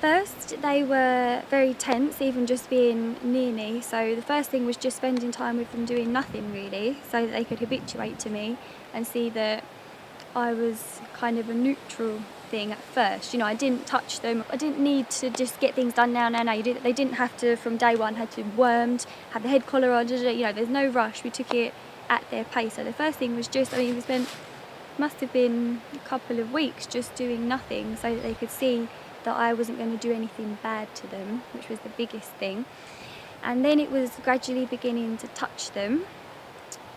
first they were very tense, even just being near me, so the first thing was just spending time with them doing nothing really, so that they could habituate to me and see that I was kind of a neutral thing at first. You know, I didn't touch them, I didn't need to just get things done now. They didn't have to, from day one, had to wormed, had the head collar on, you know, there's no rush, we took it at their pace. So the first thing was just, I mean, we spent, must have been a couple of weeks just doing nothing so that they could see that I wasn't going to do anything bad to them, which was the biggest thing. And then it was gradually beginning to touch them.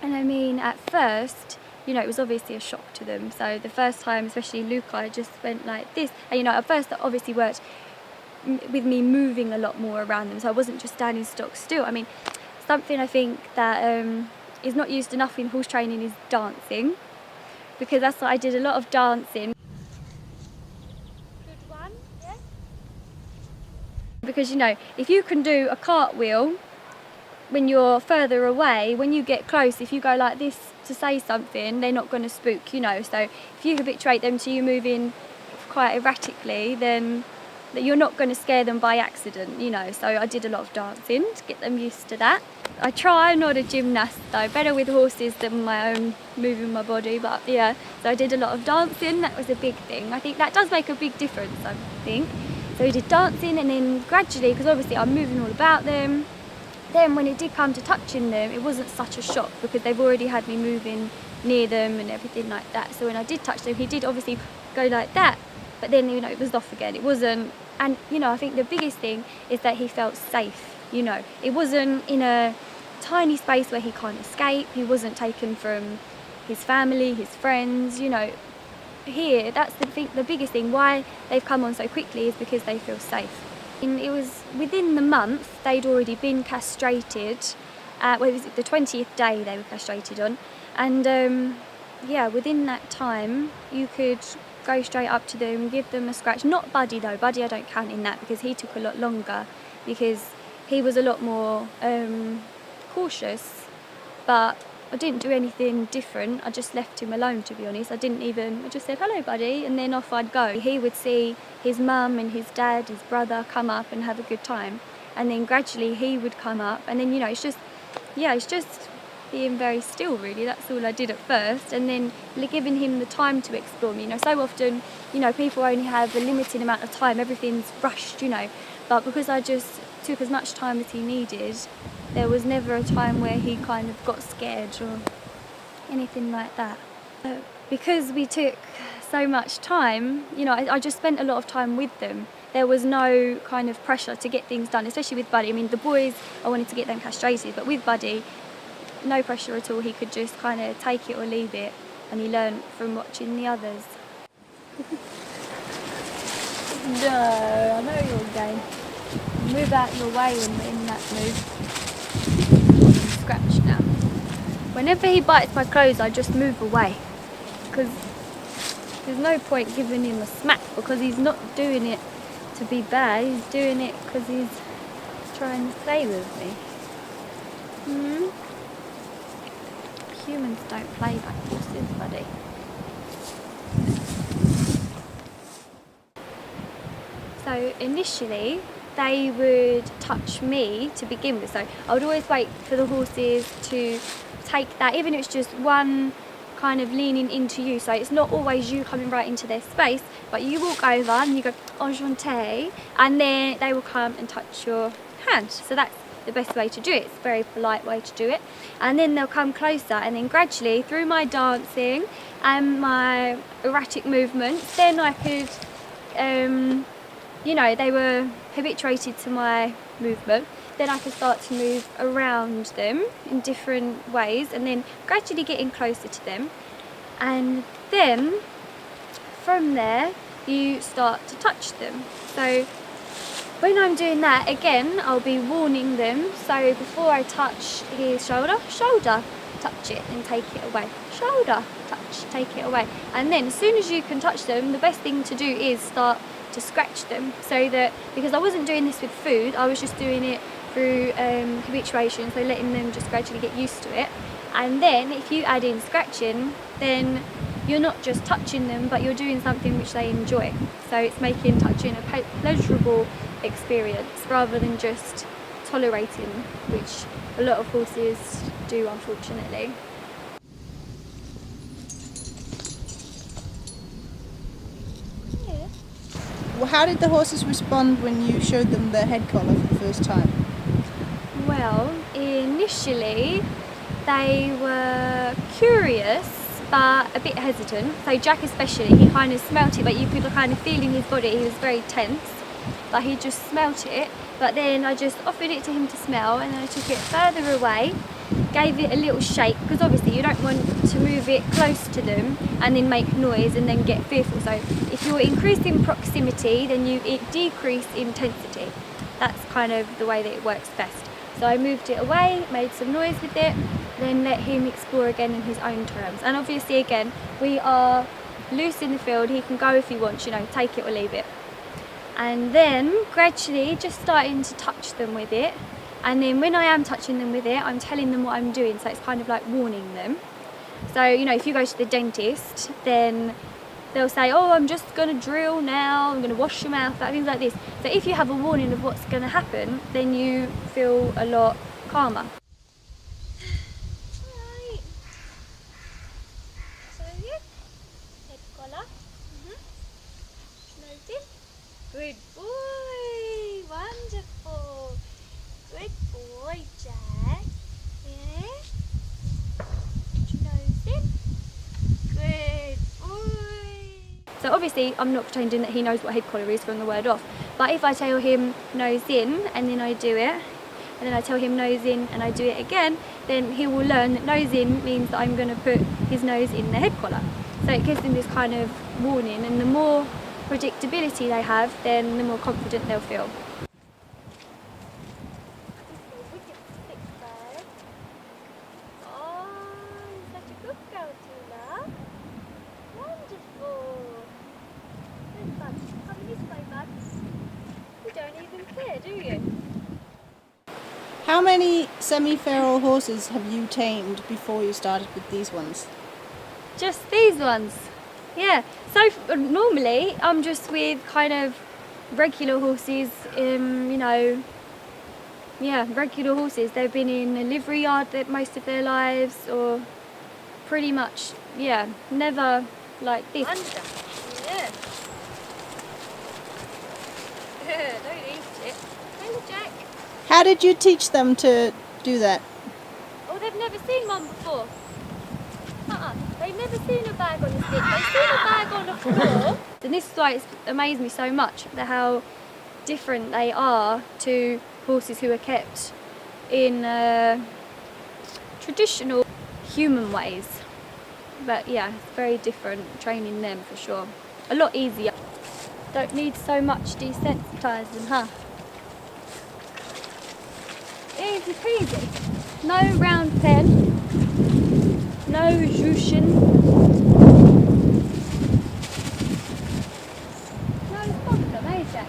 And I mean, at first, you know, it was obviously a shock to them. So the first time, especially Luca, I just went like this. And you know, at first that obviously worked with me moving a lot more around them. So I wasn't just standing stock still. I mean, something I think that is not used enough in horse training is dancing. Because that's what I did, a lot of dancing. Good one, yeah. Because you know, if you can do a cartwheel when you're further away, when you get close, if you go like this to say something, they're not going to spook, you know. So if you habituate them to you moving quite erratically, then you're not going to scare them by accident, you know. So I did a lot of dancing to get them used to that. I try, I'm not a gymnast though, better with horses than my own moving my body, but yeah, so I did a lot of dancing, that was a big thing. I think that does make a big difference, I think. So we did dancing, and then gradually, because obviously I'm moving all about them, then when it did come to touching them, it wasn't such a shock because they've already had me moving near them and everything like that. So when I did touch them, he did obviously go like that, but then, you know, it was off again. It wasn't, and you know, I think the biggest thing is that he felt safe. You know, it wasn't in a tiny space where he can't escape. He wasn't taken from his family, his friends, you know. Here, that's the biggest thing. Why they've come on so quickly is because they feel safe. And it was within the month they'd already been castrated. Well, it was the 20th day they were castrated on, and yeah, within that time you could go straight up to them, give them a scratch. Not Buddy though. Buddy I don't count in that because he took a lot longer, because he was a lot more cautious, but I didn't do anything different. I just left him alone, to be honest. I just said, hello Buddy, and then off I'd go. He would see his mum and his dad, his brother come up and have a good time, and then gradually he would come up, and then, you know, it's just being very still really. That's all I did at first, and then giving him the time to explore me. You know, so often, you know, people only have a limited amount of time, everything's rushed, you know, but because I just took as much time as he needed, there was never a time where he kind of got scared or anything like that. Because we took so much time, you know, I just spent a lot of time with them. There was no kind of pressure to get things done, especially with Buddy. I mean, the boys, I wanted to get them castrated, but with Buddy, no pressure at all. He could just kind of take it or leave it, and he learned from watching the others. No, I know you're going. Move out your way when we're in that move. Scratch now. Whenever he bites my clothes, I just move away, because there's no point giving him a smack, because he's not doing it to be bad. He's doing it because he's trying to stay with me. Humans don't play like horses, Buddy. So initially they would touch me to begin with, so I would always wait for the horses to take that, even if it's just one kind of leaning into you, so it's not always you coming right into their space, but you walk over and you go enchanté, and then they will come and touch your hand. So that's the best way to do it. It's a very polite way to do it, and then they'll come closer, and then gradually through my dancing and my erratic movements, then I could you know, they were habituated to my movement, then I could start to move around them in different ways, and then gradually getting closer to them, and then from there you start to touch them. So when I'm doing that, again, I'll be warning them. So before I touch his shoulder, touch it and take it away. Shoulder, touch, take it away. And then as soon as you can touch them, the best thing to do is start to scratch them, so that, because I wasn't doing this with food, I was just doing it through habituation, so letting them just gradually get used to it. And then if you add in scratching, then you're not just touching them, but you're doing something which they enjoy. So it's making touching a pleasurable experience rather than just tolerating, which a lot of horses do, unfortunately. Well, how did the horses respond when you showed them the head collar for the first time? Well, initially they were curious but a bit hesitant. So Jack especially, he kind of smelt it, but you could kind of feel in his body he was very tense, but he just smelt it. But then I just offered it to him to smell, and then I took it further away, gave it a little shake, because obviously you don't want to move it close to them and then make noise and then get fearful. So if you're increasing proximity, then it decrease intensity. That's kind of the way that it works best. So I moved it away, made some noise with it, then let him explore again in his own terms. And obviously again, we are loose in the field, he can go if he wants, you know, take it or leave it. And then gradually just starting to touch them with it. And then when I am touching them with it, I'm telling them what I'm doing, so it's kind of like warning them. So, you know, if you go to the dentist, then they'll say, oh, I'm just going to drill now, I'm going to wash your mouth, things like this. So if you have a warning of what's going to happen, then you feel a lot calmer. Right. So yeah, head collar. Nose in. Good boy, wonderful. Good boy, Jack. Yeah. Put your nose in. Good boy. So obviously I'm not pretending that he knows what head collar is from the word off, but if I tell him nose in and then I do it, and then I tell him nose in and I do it again, then he will learn that nose in means that I'm going to put his nose in the head collar. So it gives them this kind of warning, and the more predictability they have, then the more confident they'll feel. You don't even care, do you? How many semi-feral horses have you tamed before you started with these ones? Just these ones. Yeah, so normally I'm just with kind of regular horses, you know, yeah, regular horses. They've been in a livery yard most of their lives, or pretty much, yeah, never like this. Yeah. Don't eat it. Hello, Jack. How did you teach them to do that? Oh, they've never seen one before. They've never seen a bag on a stick. They've seen a bag on a floor. And this is why it's amazed me so much, how different they are to horses who are kept in traditional human ways. But yeah, it's very different training them for sure. A lot easier. Don't need so much desensitizing, huh? Easy peasy. No round pen. No jushin. No problem, eh, Jack?